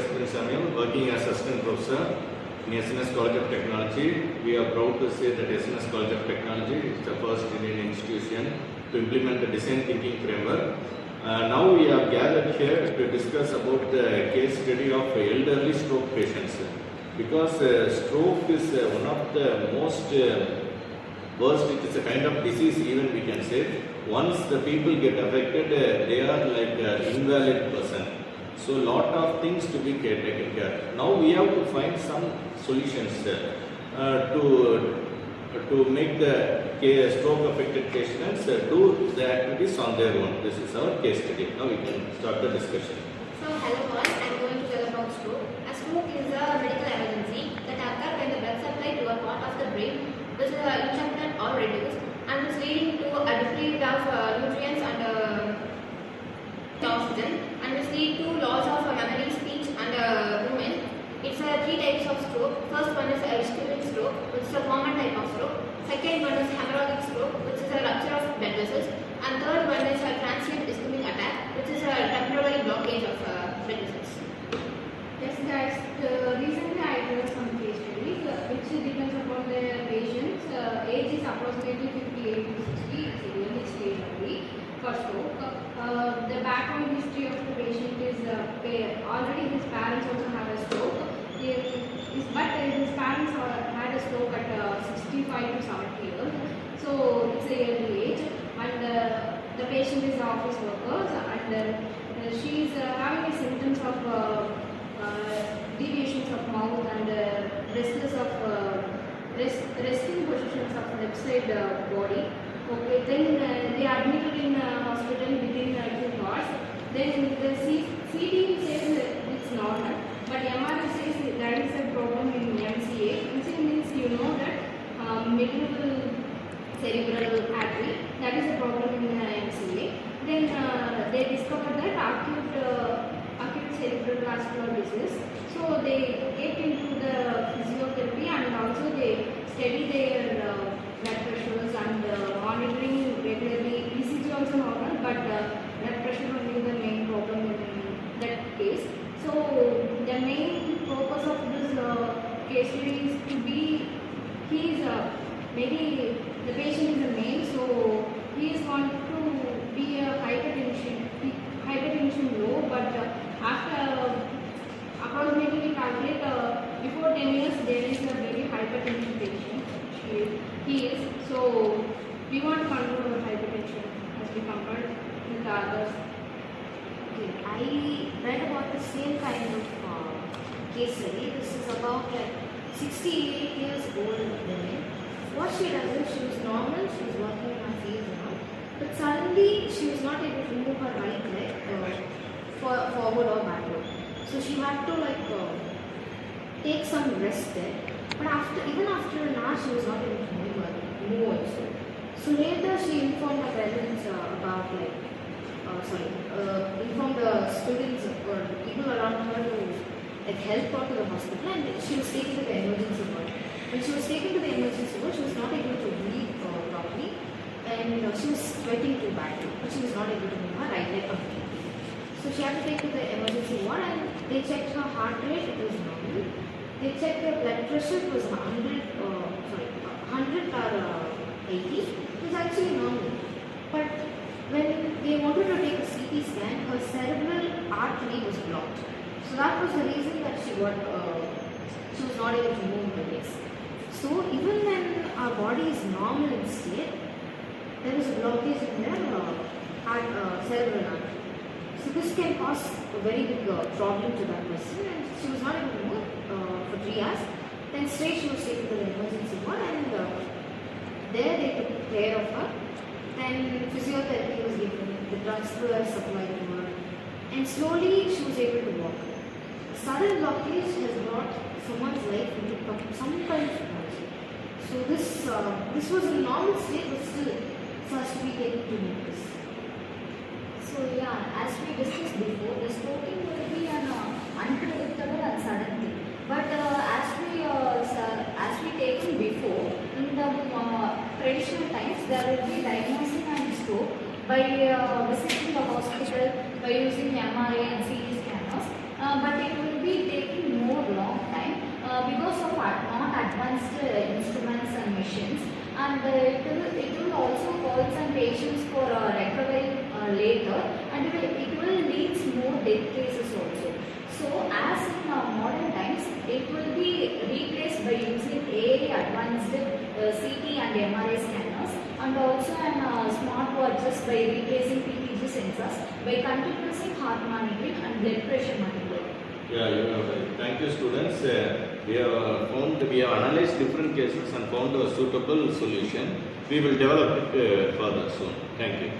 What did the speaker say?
S. Samuel, working as Assistant Professor in SNS College of Technology. We are proud to say that SNS College of Technology is the first Indian institution to implement the design thinking framework. Now we are gathered here to discuss about the case study of elderly stroke patients. Because stroke is one of the most worst, it is a kind of disease even we can say. Once the people get affected, they are like an invalid person. So lot of things to be taken care. Now we have to find some solutions to make the stroke affected patients do the activities on their own. This is our case study. Now we can start the discussion. So hello all, I am going to tell about stroke. A stroke is a medical emergency that occurs when the blood supply to a part of the brain which is interrupted or reduced and is leading to a deplete of nutrients and oxygen and is lead to loss of memory, speech and movement. It's three types of stroke. First one is ischemic stroke, which is a common type of stroke. Second one is hemorrhagic stroke, which is a rupture of blood vessels. And third one is a transient ischemic attack, which is a temporary blockage of blood vessels. Yes guys, recently I read some case studies which depends upon the patient's age is approximately 58 to 60, it's a early stage only for stroke. The background history of the patient is already his parents also have a stroke, but his parents had a stroke at 65 to 70 years, so it's a early age, and the patient is office workers, and she is having symptoms of deviations of mouth and restless of resting positions of left side body. Okay, then they are admitted in hospital within 2 hours. Then the CT says it's normal, but MRI says there is a problem in MCA. MCA means you know that middle cerebral artery, that is a problem in MCA. Then they discovered that acute cerebrovascular disease. So they get into the physiotherapy and also they study their blood pressures and monitoring regularly. ECG also normal, but blood pressure will be the main problem in that case. So the main purpose of this case study is to be, he is maybe the patient is a male, so he is want to be a hypertension low, but after approximately we calculate before 10 years there is a very hypertension patient he is, so we want to control our hypertension as we compared with the others. Okay, I read about the same kind of case study. This is about like 68 years old woman. What she does is she was normal, she was working in her field now, but suddenly she was not able to move her right leg forward or backward. So she had to take some rest there. But even after an hour, she was not able to move also. So later she informed her parents about informed the students or people around her to help her to the hospital, and she was taken to the emergency ward. When she was taken to the emergency ward, she was not able to breathe properly, and she was sweating too badly, but she was not able to move her right leg completely. So she had to take to the emergency ward, and they checked her heart rate, it was normal. They checked her blood pressure, it was 100 or 80, it was actually normal. But when they wanted to take a CT scan, her cerebral artery was blocked. So that was the reason that she was not able to move her legs. So even when our body is normal in state, there is a blockage in their cerebral artery. So this can cause a very big problem to that person, and she was not able to move for 3 hours. Then straight she was taken to the emergency ward, and there they took care of her. Then physiotherapy was given, the drugs were supplied to her, and slowly she was able to walk. Sudden blockage has brought someone's life into some kind of tragedy. So this was a normal state, but still first to be taken to notice. So yeah, as we discussed before, the stroking will be an unpredictable and sudden thing. But as we taken before, in the traditional times, there will be diagnosing and stroke by visiting the hospital, by using MRI and CT scanners. But it will be conditions, and it will also cause some patients for recovery later, and it will lead more death cases also. So as in modern times, it will be replaced by using AI advanced CT and MRI scanners, and also smartwatches by replacing PPG sensors by continuously heart monitoring and blood pressure monitoring. Yeah, you are right. Thank you, students. We have analyzed different cases and found a suitable solution. We will develop it further soon. Thank you.